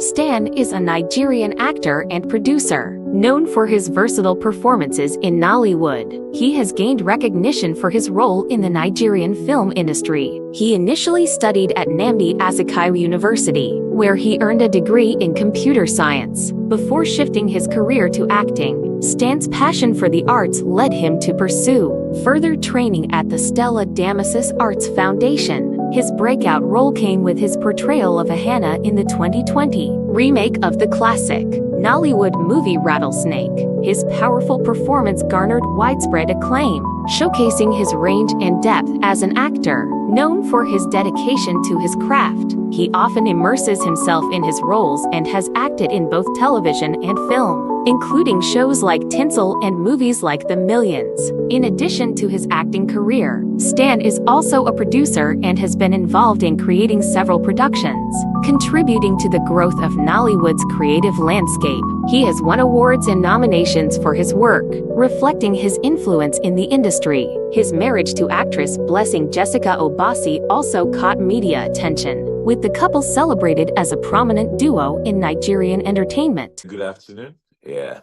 Stan is a Nigerian actor and producer, known for his versatile performances in Nollywood. He has gained recognition for his role in the Nigerian film industry. He initially studied at Nnamdi Azikiwe University, where he earned a degree in computer science. Before shifting his career to acting, Stan's passion for the arts led him to pursue further training at the Stella Damasus Arts Foundation. His breakout role came with his portrayal of Ahana in the 2020 remake of the classic Nollywood movie Rattlesnake. His powerful performance garnered widespread acclaim, showcasing his range and depth as an actor. Known for his dedication to his craft, he often immerses himself in his roles and has acted in both television and film, including shows like Tinsel and movies like The Millions. In addition to his acting career, Stan is also a producer and has been involved in creating several productions, contributing to the growth of Nollywood's creative landscape. He has won awards and nominations for his work, reflecting his influence in the industry. His marriage to actress Blessing Jessica Obasi also caught media attention, with the couple celebrated as a prominent duo in Nigerian entertainment. Good afternoon. Yeah.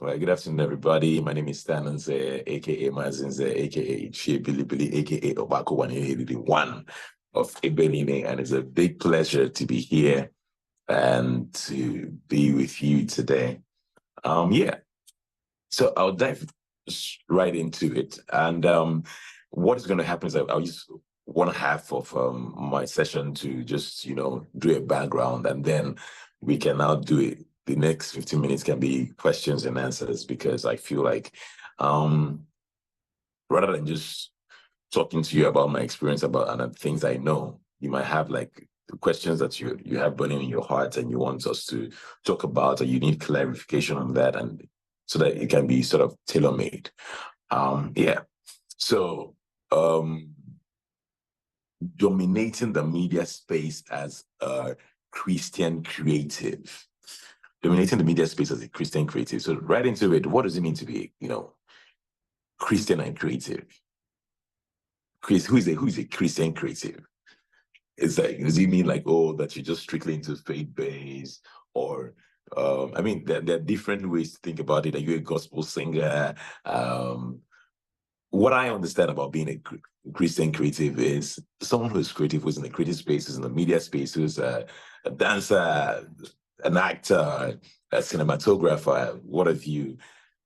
Well, good afternoon, everybody. My name is Stan Nze, aka Mazinze, aka Chie Bilibili, aka Obako 181 of Ebenine, and it's a big pleasure to be here and to be with you today. Yeah. So I'll dive right into it. And what is going to happen is I'll use one half of my session to just, do a background, and then we can now do it. The next 15 minutes can be questions and answers, because I feel like rather than just talking to you about my experience about and things I know, you might have like the questions that you have burning in your heart and you want us to talk about, or you need clarification on that, and so that it can be sort of tailor-made. Yeah. So dominating the media space as a Christian creative. Dominating the media space as a Christian creative. So right into it, what does it mean to be, Christian and creative? Who is a Christian creative? It's like, does it mean like, that you're just strictly into faith-based, or I mean, there are different ways to think about it. Are you a gospel singer? What I understand about being a Christian creative is someone who is creative, who's in the creative spaces, in the media space, who's a dancer, an actor, a cinematographer, what have you,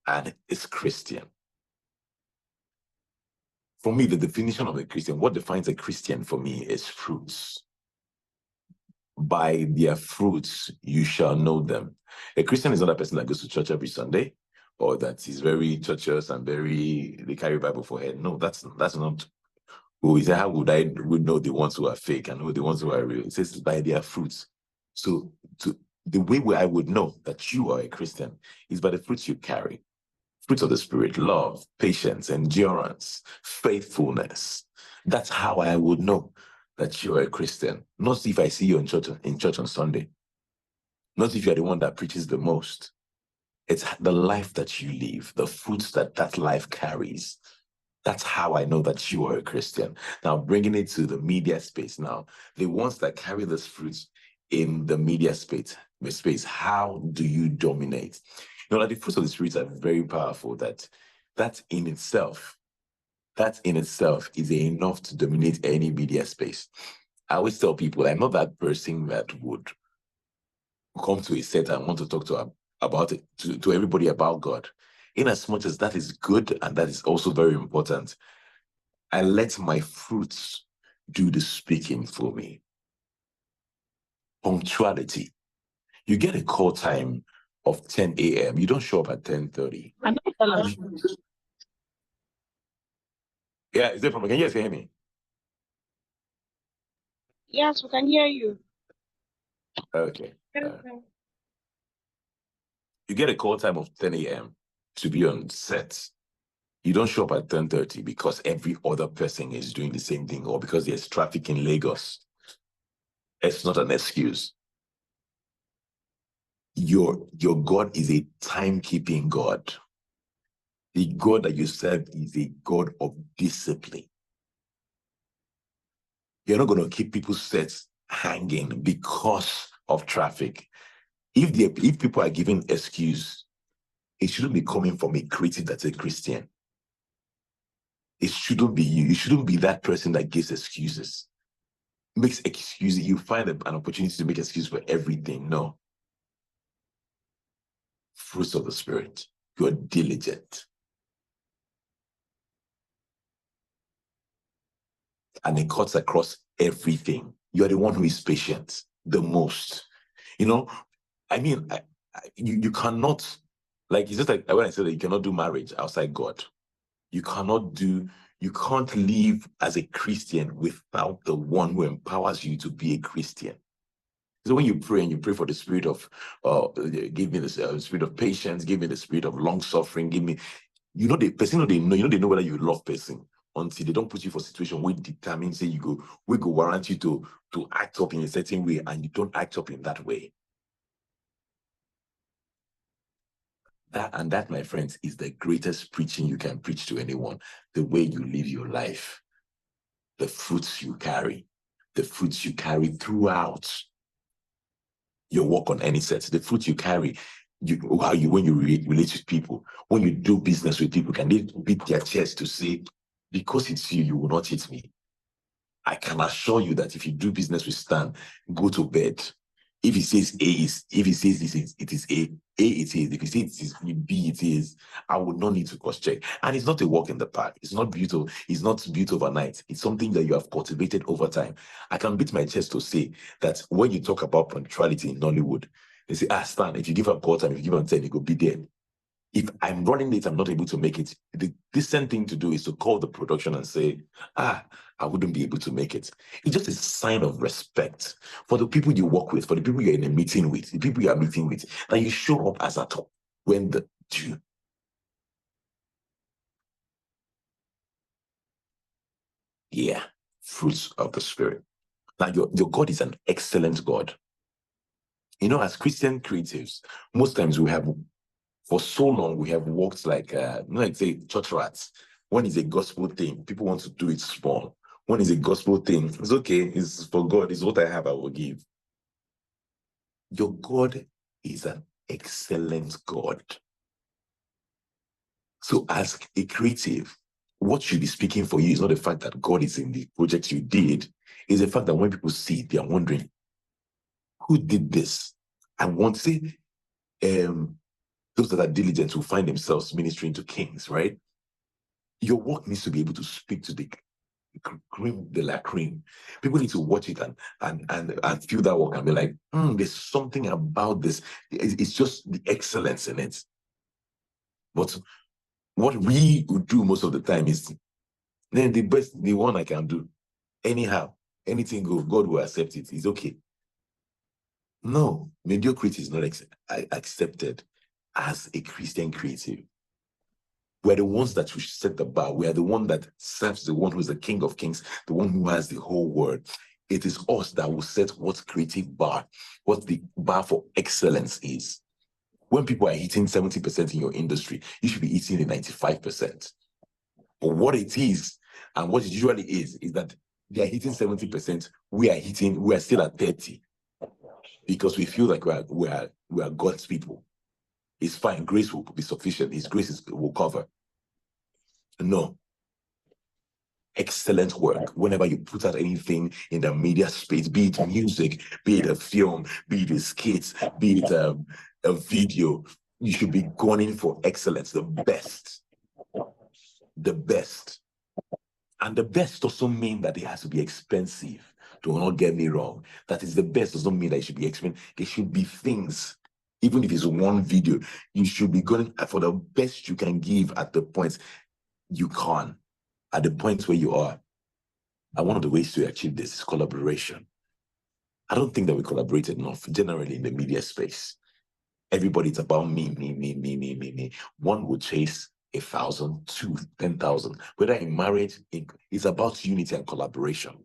and is Christian. For me, the definition of a Christian, what defines a Christian for me is fruits. By their fruits, you shall know them. A Christian is not a person that goes to church every Sunday, or that is very churches and they carry Bible for head. No, that's not who is. How would know the ones who are fake and who the ones who are real? It says by their fruits. So the way I would know that you are a Christian is by the fruits you carry. Fruits of the Spirit: love, patience, endurance, faithfulness. That's how I would know that you are a Christian. Not if I see you in church on Sunday. Not if you're the one that preaches the most. It's the life that you live, the fruits that life carries. That's how I know that you are a Christian. Now, bringing it to the media space now, the ones that carry these fruits in the media space, how do you dominate? Like the fruits of the Spirit are very powerful. That in itself is enough to dominate any media space. I always tell people, I'm not that person that would come to a set and want to talk to everybody about God. In as much as that is good and that is also very important, I let my fruits do the speaking for me. Punctuality. You get a call time of 10 a.m. You don't show up at 10:30. Yeah, is there from? Can you guys hear me? Yes, we can hear you. Okay. You get a call time of 10 a.m. to be on set. You don't show up at 10:30 because every other person is doing the same thing, or because there's traffic in Lagos. It's not an excuse. Your God is a timekeeping God. The God that you serve is a God of discipline. You're not going to keep people's sets hanging because of traffic. If people are giving excuse, it shouldn't be coming from a creative that's a Christian. It shouldn't be you. You shouldn't be that person that gives excuses. Makes excuses. You find an opportunity to make excuses for everything. No. Fruits of the Spirit. You're diligent. And it cuts across everything. You're the one who is patient the most. You know, I mean, you cannot, like, it's just like when I said that you cannot do marriage outside God. You can't live as a Christian without the one who empowers you to be a Christian. So when you pray and you pray for the spirit of, give me the spirit of patience, give me the spirit of long suffering, give me, the person they know whether you love person until they don't put you for a situation where determine, say we go warrant you to act up in a certain way and you don't act up in that way. That, my friends, is the greatest preaching you can preach to anyone. The way you live your life, the fruits you carry throughout your work on any set, the fruits you carry, when you relate with people, when you do business with people, can they beat their chest to say, because it's you, you will not hit me. I can assure you that if you do business with Stan, go to bed. If he says if he says this is, it is A it is. If he says it is B, it is. I would not need to cross-check. And it's not a walk in the park. It's not beautiful. It's not built overnight. It's something that you have cultivated over time. I can beat my chest to say that when you talk about punctuality in Nollywood, they say, Stan, if you give him call time, if you give him 10, he will be there. If I'm running late, I'm not able to make it. The decent thing to do is to call the production and say, I wouldn't be able to make it. It's just a sign of respect for the people you work with, for the people you're in a meeting with, the people you are meeting with, that you show up as at all when the due. Yeah, fruits of the Spirit. Now, your God is an excellent God. As Christian creatives, most times for so long, we have worked like, say church rats. One is a gospel thing. People want to do it small. One is a gospel thing. It's okay. It's for God. It's what I have, I will give. Your God is an excellent God. So as a creative, what should be speaking for you is not the fact that God is in the project you did. It's the fact that when people see it, they are wondering, who did this? I want to say, those that are diligent will find themselves ministering to kings, right? Your work needs to be able to speak to the cream de la cream. People need to watch it and feel that work and be like, there's something about this. It's just the excellence in it. But what we would do most of the time is, then the one I can do. Anyhow, anything go, God will accept it. It's okay. No, mediocrity is not accepted as a Christian creative. We're the ones that we set the bar. We are the one that serves the one who is the King of Kings, the one who has the whole world. It is us that will set what creative bar, what the bar for excellence is. When people are hitting 70% in your industry, you should be hitting the 95%. But what it is, and what it usually is that they are hitting 70%, we are still at 30. Because we feel like we are God's people. It's fine. Grace will be sufficient. His grace will cover. No. Excellent work. Whenever you put out anything in the media space, be it music, be it a film, be it a skit, be it a video, you should be going for excellence, the best. The best. And the best doesn't mean that it has to be expensive. Do not get me wrong. That is the best doesn't mean that it should be expensive. There should be things. Even if it's one video, you should be going for the best you can give at the points you can, at the points where you are. And one of the ways to achieve this is collaboration. I don't think that we collaborate enough, generally in the media space. Everybody's about me, me, me, me, me, me, me. One will chase 1,000, 2,000, 10,000. Whether in marriage, it's about unity and collaboration.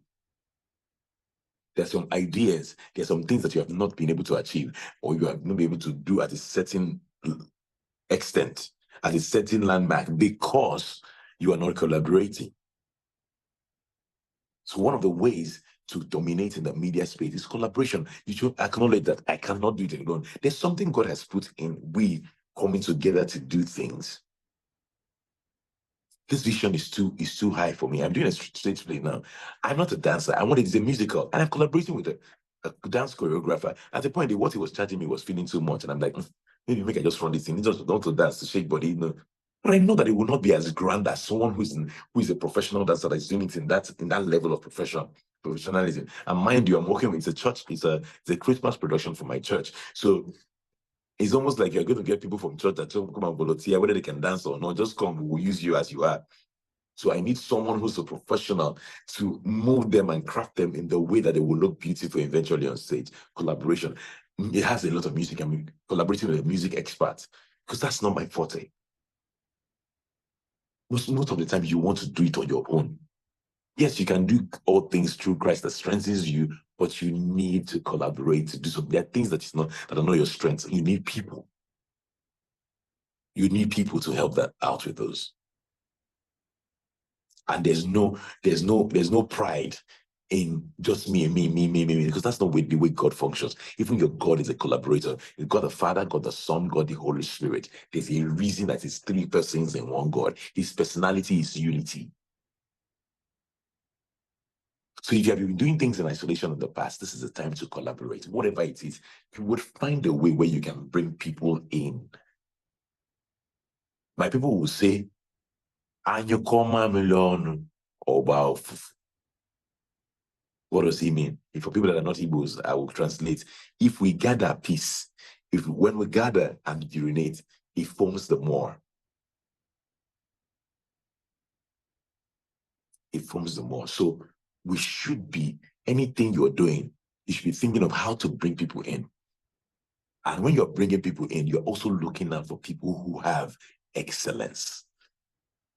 There's some ideas, there's some things that you have not been able to achieve, or you have not been able to do at a certain extent, at a certain landmark, because you are not collaborating. So one of the ways to dominate in the media space is collaboration. You should acknowledge that I cannot do it alone. There's something God has put in we coming together to do things. This vision is too high for me. I'm doing a stage play now. I'm not a dancer. I want it is a musical, and I'm collaborating with a dance choreographer. At the point, what he was charging me was feeling too much, and I'm like, maybe make I just run this thing. Just don't to dance to shake body, But I know that it will not be as grand as someone who is a professional dancer that is doing it in that level of professionalism. And mind you, I'm working with a church. It's a Christmas production for my church, so. It's almost like you're going to get people from church that come and volunteer, whether they can dance or not. Just come, we'll use you as you are. So I need someone who's a professional to move them and craft them in the way that they will look beautiful eventually on stage. Collaboration. It has a lot of music. I'm collaborating with a music expert because that's not my forte. Most of the time, you want to do it on your own. Yes, you can do all things through Christ that strengthens you, but you need to collaborate to do something. There are things that are not your strengths. You need people. You need people to help that out with those. And there's no pride in just me, because that's not the way God functions. Even your God is a collaborator. You've got the Father, God the Son, God the Holy Spirit. There's a reason that it's three persons in one God. His personality is unity. So if you have been doing things in isolation in the past, this is the time to collaborate. Whatever it is, you would find a way where you can bring people in. My people will say, Anyokoma million or what does he mean? If for people that are not Igbos, I will translate. If we gather peace, when we gather and urinate, it forms the more. It forms the more. So we should be, anything you're doing, you should be thinking of how to bring people in. And when you're bringing people in, you're also looking out for people who have excellence.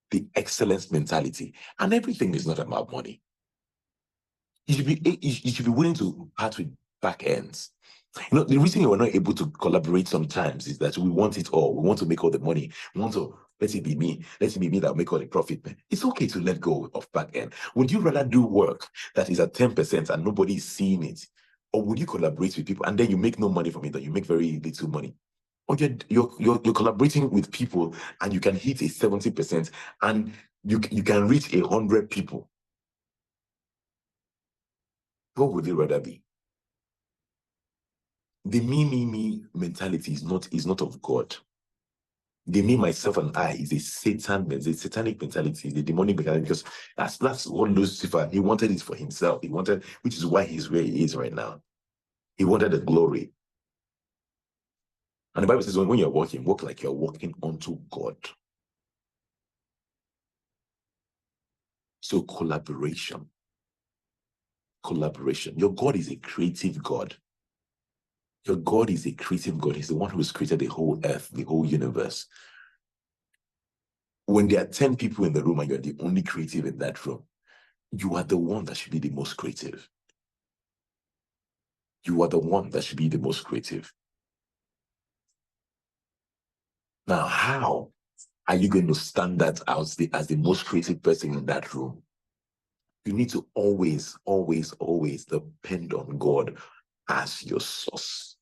The excellence mentality. And everything is not about money. You should be willing to part with back ends. The reason you are not able to collaborate sometimes is that we want it all. We want to make all the money. We want to, let it be me that will make all the profit. It's okay to let go of back end. Would you rather do work that is at 10% and nobody is seeing it? Or would you collaborate with people and then you make no money from it, or you make very little money? Or you're collaborating with people and you can hit a 70% and you can reach 100 people. What would you rather be? The me mentality is not of God. The me, myself, and I is a satanic mentality, the demonic mentality, because that's what Lucifer, he wanted it for himself. Which is why he's where he is right now. He wanted the glory. And the Bible says when you're walking, walk like you're walking unto God. So collaboration. Your God is a creative God. Your God is a creative God. He's the one who has created the whole earth, the whole universe. When there are 10 people in the room and you're the only creative in that room, you are the one that should be the most creative. You are the one that should be the most creative. Now, how are you going to stand that out as the most creative person in that room? You need to always depend on God as your source.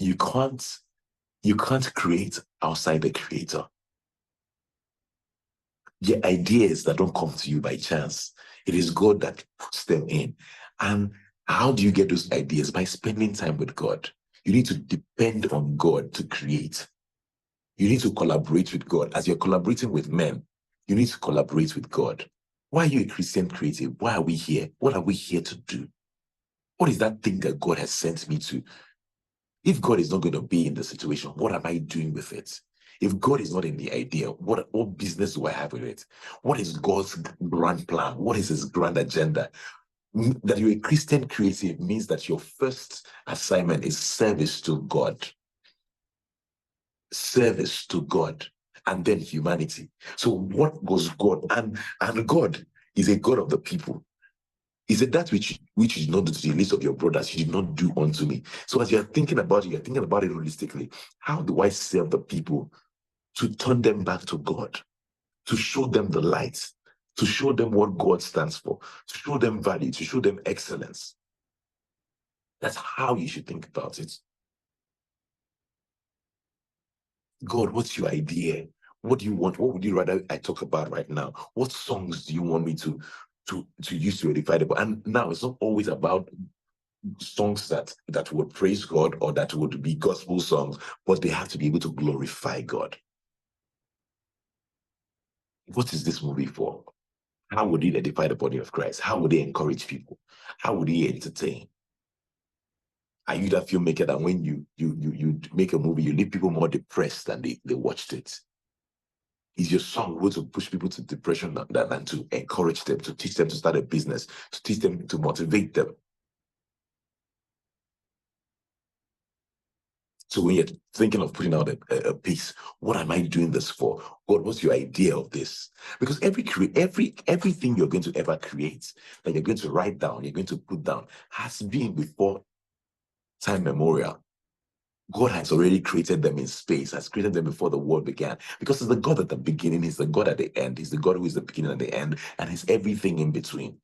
You can't create outside the creator. The ideas that don't come to you by chance, it is God that puts them in. And how do you get those ideas? By spending time with God. You need to depend on God to create. You need to collaborate with God. As you're collaborating with men, you need to collaborate with God. Why are you a Christian creative? Why are we here? What are we here to do? What is that thing that God has sent me to? If God is not going to be in the situation, what am I doing with it? If God is not in the idea, what business do I have with it? What is God's grand plan? What is his grand agenda? That you're a Christian creative means that your first assignment is service to God. Service to God, and then humanity. So what was God? And God is a God of the people. He said, that which you did not do to the least of your brothers, you did not do unto me. So as you're thinking about it, you're thinking about it holistically. How do I serve the people to turn them back to God, to show them the light, to show them what God stands for, to show them value, to show them excellence. That's how you should think about it. God, what's your idea? What do you want? What would you rather I talk about right now? What songs do you want me to use to edify the body? And now it's not always about songs that would praise God or that would be gospel songs, but they have to be able to glorify God. What is this movie for? How would it edify the body of Christ? How would it encourage people? How would it entertain? Are you that filmmaker that when you make a movie, you leave people more depressed than they watched it? Is your song going to push people to depression than to encourage them, to teach them to start a business, to teach them, to motivate them? So when you're thinking of putting out a piece, what am I doing this for? God, what's your idea of this? Because everything you're going to ever create, that you're going to write down, you're going to put down, has been before time memorial. God has already created them in space, has created them before the world began. Because He's the God at the beginning, He's the God at the end, He's the God who is the beginning and the end, and He's everything in between,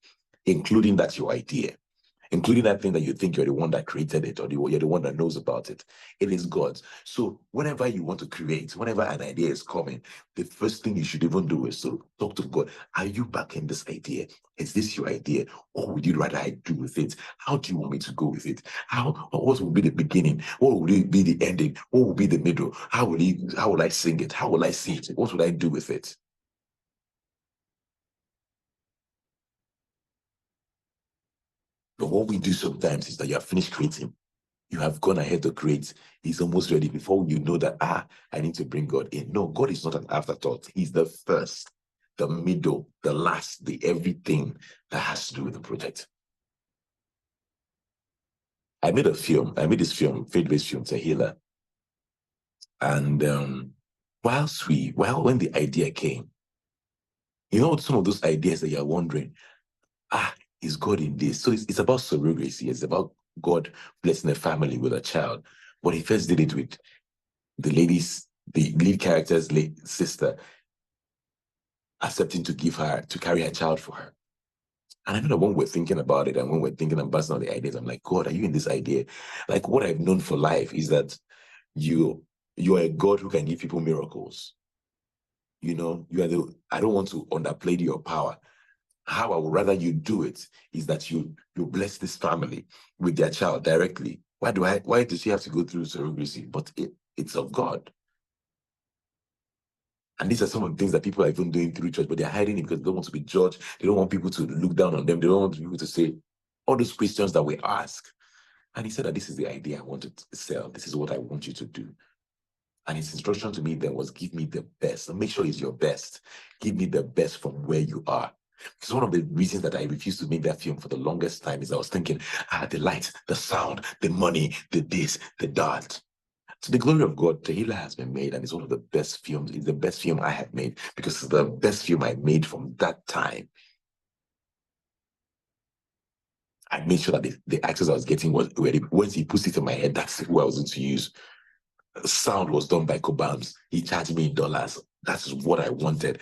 including that your idea, including that thing that you think you're the one that created it or you're the one that knows about it. It is God's. So whenever you want to create, whenever an idea is coming, the first thing you should even do is to talk to God. Are you backing this idea? Is this your idea? What would you rather I do with it? How do you want me to go with it? What will be the beginning? What will be the ending? What will be the middle? How will I sing it? How will I see it? What would I do with it? But what we do sometimes is that you have finished creating. You have gone ahead to create. He's almost ready before you know that, I need to bring God in. No, God is not an afterthought. He's the first, the middle, the last, the everything that has to do with the project. I made this film, faith-based film, Tehillah. And when the idea came, some of those ideas that you're wondering, is God in this? So it's about surrogacy. It's about God blessing a family with a child. But He first did it with the lead character's late sister accepting to carry her child for her. And I know that when we're thinking about it and when we're thinking and buzzing on the ideas, I'm like, God, are you in this idea? Like, what I've known for life is that you are a God who can give people miracles. I don't want to underplay your power. How I would rather you do it is that you bless this family with their child directly. Why does she have to go through surrogacy? But it's of God. And these are some of the things that people are even doing through church, but they're hiding it because they don't want to be judged. They don't want people to look down on them. They don't want people to say all those questions that we ask. And He said that this is the idea I want to sell. This is what I want you to do. And His instruction to me then was, give me the best. And make sure it's your best. Give me the best from where you are. Because one of the reasons that I refused to make that film for the longest time is I was thinking, the light, the sound, the money, the this, the that. To the glory of God, Tehillah has been made, and it's one of the best films. It's the best film I have made because it's the best film I made from that time. I made sure that the actors I was getting once He puts it in my head, that's who I was going to use. Sound was done by Cobams. He charged me in dollars. That's what I wanted.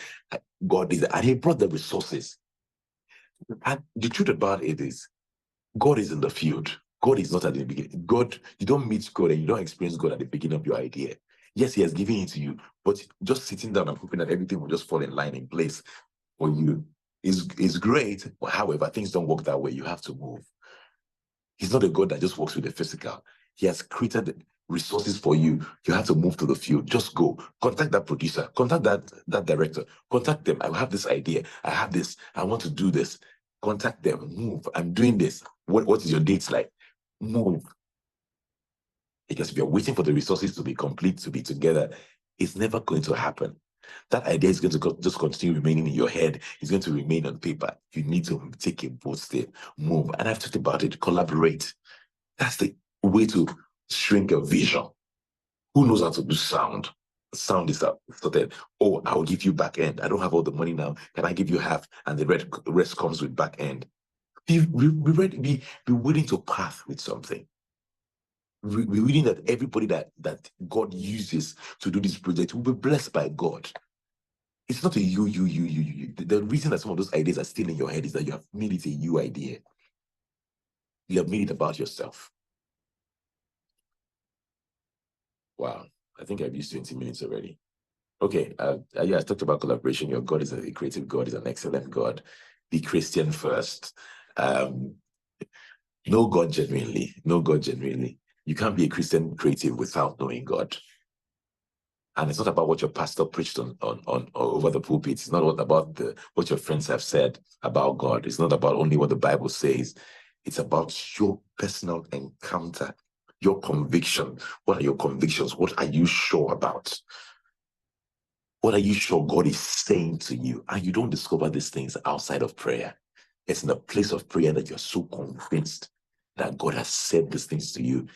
God did that, and He brought the resources. And the truth about it is, God is in the field. God is not at the beginning. God, you don't meet God and you don't experience God at the beginning of your idea. Yes, He has given it to you, but just sitting down and hoping that everything will just fall in line in place for you is great. But however, things don't work that way. You have to move. He's not a God that just works with the physical. He has created resources for you. You have to move to the field. Just go. Contact that producer. Contact that director. Contact them. I have this idea. I have this. I want to do this. Contact them. Move. I'm doing this. What is your dates like? Move. Because if you're waiting for the resources to be complete, to be together, it's never going to happen. That idea is going to just continue remaining in your head. It's going to remain on paper. You need to take a bold step, move. And I've talked about it, collaborate. That's the way to shrink a vision. Who knows how to do sound? Sound is started. Oh, I'll give you back end. I don't have all the money now. Can I give you half? And the rest comes with back end. Be willing to path with something. We're reading that everybody that God uses to do this project will be blessed by God. It's not a you. The reason that some of those ideas are still in your head is that you have made it a you idea. You have made it about yourself. Wow. I think I've used 20 minutes already. Okay. Yeah, I talked about collaboration. Your God is a creative God, is an excellent God. Be Christian first. Know God genuinely. Know God genuinely. You can't be a Christian creative without knowing God. And it's not about what your pastor preached on over the pulpit. It's not about what your friends have said about God. It's not about only what the Bible says. It's about your personal encounter, your conviction. What are your convictions? What are you sure about? What are you sure God is saying to you? And you don't discover these things outside of prayer. It's in the place of prayer that you're so convinced that God has said these things to you.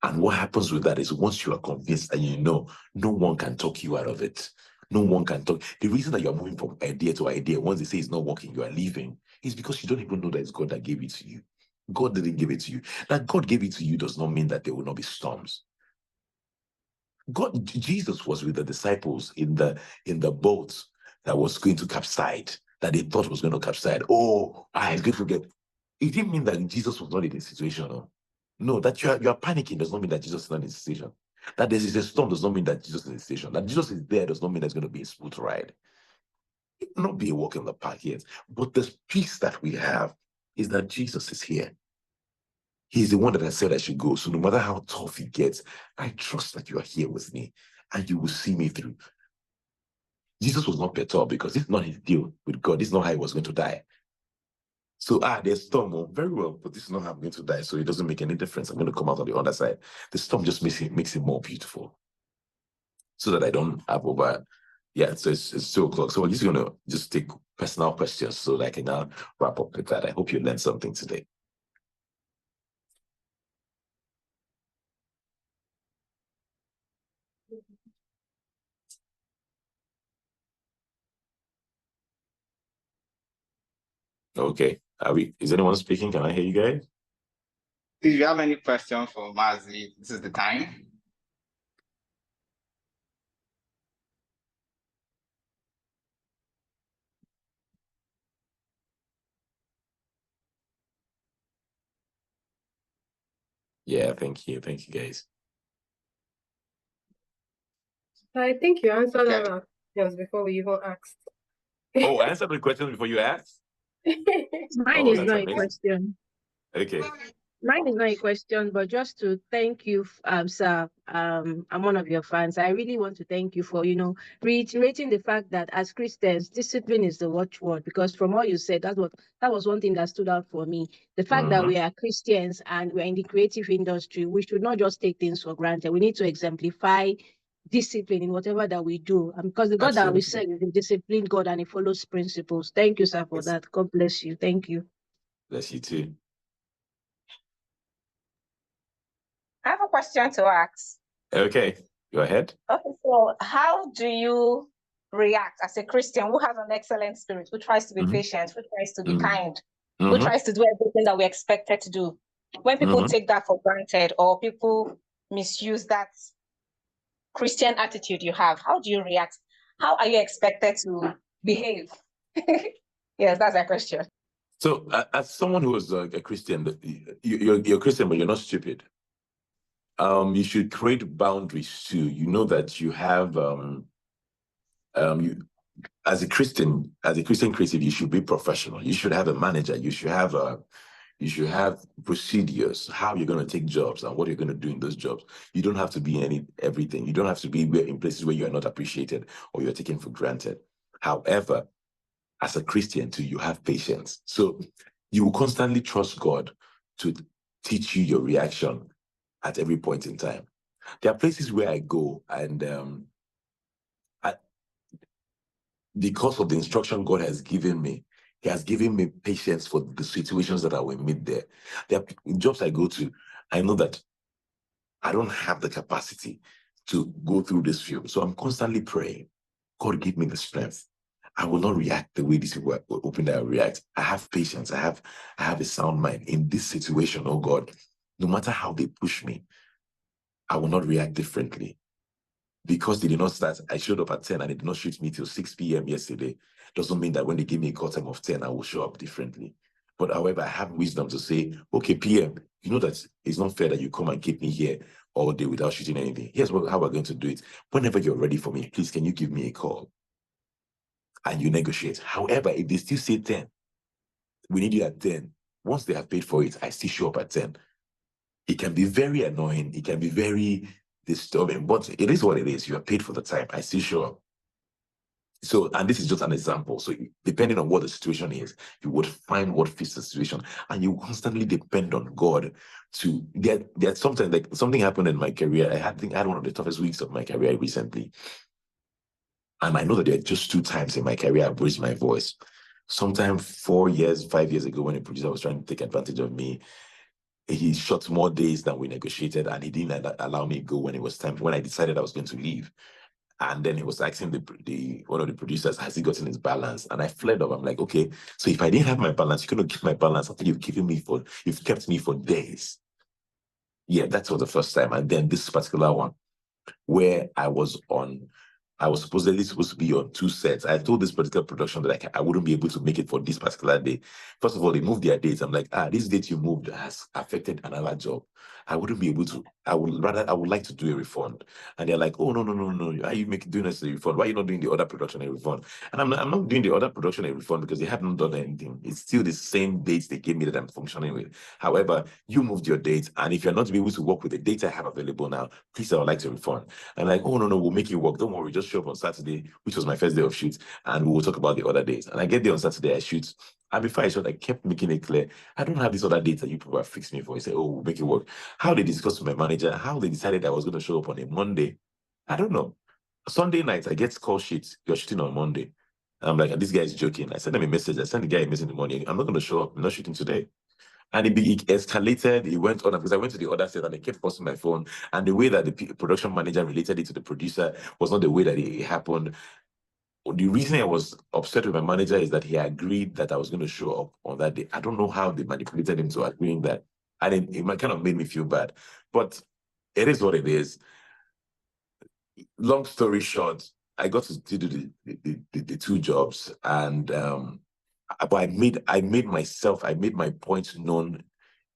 And what happens with that is once you are convinced and you know, no one can talk you out of it. No one can talk. The reason that you're moving from idea to idea, once they say it's not working, you are leaving, is because you don't even know that it's God that gave it to you. God didn't give it to you. That God gave it to you does not mean that there will not be storms. Jesus was with the disciples in the boat that was going to capsize, that they thought was going to capsize. Oh, I did forget. It didn't mean that Jesus was not in a situation. No, that you are panicking does not mean that Jesus is not in a situation. That there is a storm does not mean that Jesus is in a situation. That Jesus is there does not mean there's going to be a smooth ride. It will not be a walk in the park yet. But the peace that we have is that Jesus is here. He's the one that I said I should go. So no matter how tough it gets, I trust that you are here with me and you will see me through. Jesus was not perturbed because this is not his deal with God. This is not how he was going to die. So, there's storm. Oh, very well, but this is not how I'm going to die. So it doesn't make any difference. I'm going to come out on the other side. The storm just makes it more beautiful. So that I don't have over. Yeah, so it's 2:00. So we're just going to just take personal questions so that I can now wrap up with that. I hope you learned something today. Okay. Is anyone speaking? Can I hear you guys? If you have any questions for Mazi, this is the time. Yeah, thank you. Thank you, guys. I think you answered all our questions before we even asked. Oh, answer the question before you asked? Mine is not a question. Okay. Mine is not a question, but just to thank you, sir. I'm one of your fans. I really want to thank you for, reiterating the fact that as Christians, discipline is the watchword. Because from what you said, that was one thing that stood out for me. The fact that we are Christians and we're in the creative industry, we should not just take things for granted. We need to exemplify discipline in whatever that we do. And because the God that we serve is a disciplined God and he follows principles. Thank you, sir, for that. God bless you. Thank you. Bless you too. I have a question to ask. Okay, go ahead. Okay, so how do you react as a Christian who has an excellent spirit, who tries to be patient, who tries to be kind, who tries to do everything that we're expected to do? When people take that for granted or people misuse that Christian attitude you have, how do you react? How are you expected to behave? Yes, that's a question. So, as someone who is a Christian, you're a Christian, but you're not stupid. You should create boundaries too. You know that you have you as a Christian creative, you should be professional. You should have a manager. You should have procedures, how you're going to take jobs and what you're going to do in those jobs. You don't have to be everything. You don't have to be in places where you are not appreciated or you're taken for granted. However, as a Christian too, you have patience. So you will constantly trust God to teach you your reaction at every point in time. There are places where I go and because of the instruction God has given me, he has given me patience for the situations that I will meet there. There are jobs I go to, I know that I don't have the capacity to go through this field. So I'm constantly praying, God, give me the strength. I will not react the way these people are hoping that I react. I have patience. I have a sound mind in this situation. Oh God, no matter how they push me, I will not react differently. because they did not start, I showed up at 10 and they did not shoot me till 6 p.m. yesterday. Doesn't mean that when they give me a call time of 10, I will show up differently. But however, I have wisdom to say, okay, PM, you know that it's not fair that you come and keep me here all day without shooting anything. Here's how we're going to do it. Whenever you're ready for me, please, can you give me a call? And you negotiate. However, if they still say 10, we need you at 10. Once they have paid for it, I still show up at 10. It can be very annoying. It can be very disturbing, but it is what it is. You are paid for the time. I still show up. So, and this is just an example. So depending on what the situation is, you would find what fits the situation, and you constantly depend on God to get sometimes, like something happened in my career. I think I had one of the toughest weeks of my career recently. And I know that there are just 2 times in my career I've raised my voice. Sometime 4 years, 5 years ago, when a producer was trying to take advantage of me, he shot more days than we negotiated, and he didn't allow me to go when it was time, when I decided I was going to leave. And then he was asking one of the producers, has he gotten his balance? And I flared up. I'm like, okay, so if I didn't have my balance, you're going to keep my balance after you've kept me for days. Yeah, that was the first time. And then this particular one, where I was supposed to be on 2 sets. I told this particular production that I wouldn't be able to make it for this particular day. First of all, they moved their dates. I'm like, this date you moved has affected another job. I wouldn't be able to. I would like to do a refund. And they're like, oh, no. Why are you doing this a refund? Why are you not doing the other production a refund? And I'm not doing the other production a refund because they haven't done anything. It's still the same dates they gave me that I'm functioning with. However, you moved your dates. And if you're not able to work with the data I have available now, please, I would like to refund. And like, oh, no, we'll make it work. Don't worry, just show up on Saturday, which was my first day of shoot, and we will talk about the other days. And I get there on Saturday, I shoot. And before I shot, I kept making it clear, I don't have this other date that you people have fixed me for. He said, oh, we'll make it work. How they discussed with my manager, how they decided I was going to show up on a Monday, I don't know. Sunday night, I get call sheets. You're shooting on Monday. I'm like, this guy is joking. I sent him a message. I sent the guy a message in the morning. I'm not going to show up. I'm not shooting today. And it escalated. It went on because I went to the other set and they kept posting my phone. And the way that the production manager related it to the producer was not the way that it happened. The reason I was upset with my manager is that he agreed that I was going to show up on that day. I don't know how they manipulated him to agreeing that. And it kind of made me feel bad. But it is what it is. Long story short, I got to do the 2 jobs, and but I made my point known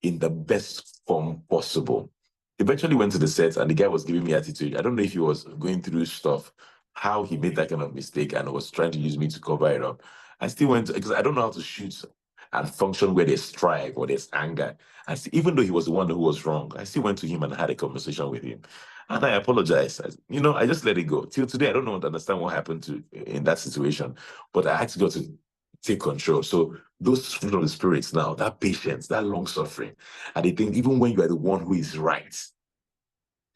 in the best form possible. Eventually went to the set and the guy was giving me attitude. I don't know if he was going through stuff, how he made that kind of mistake and was trying to use me to cover it up. I still went because I don't know how to shoot and function where there's strife or there's anger. Even though he was the one who was wrong, I still went to him and had a conversation with him. And I apologized. I just let it go. Till today, I don't know understand what happened in that situation, but I had to go to take control. So those fruit of the spirits now, that patience, that long suffering, and they think even when you are the one who is right,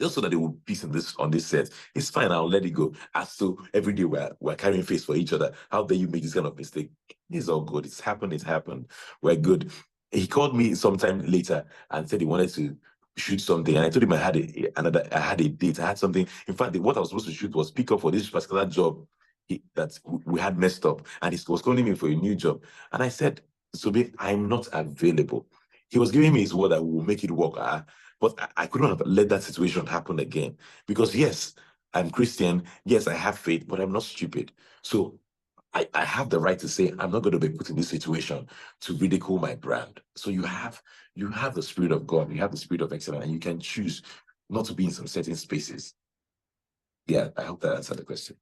just so that they will peace on this set, it's fine. I'll let it go. As so every day we're carrying face for each other. How dare you make this kind of mistake? It's all good. It's happened. We're good. He called me sometime later and said he wanted to shoot something, and I told him I had a date. I had something. In fact, what I was supposed to shoot was pick up for this particular job that we had messed up, and he was calling me for a new job. And I said, Sobe, I'm not available. He was giving me his word that we will make it work. But I couldn't have let that situation happen again. Because yes, I'm Christian. Yes, I have faith, but I'm not stupid. So I have the right to say, I'm not going to be put in this situation to ridicule my brand. So you have the Spirit of God, you have the Spirit of excellence, and you can choose not to be in some certain spaces. Yeah, I hope that answered the question.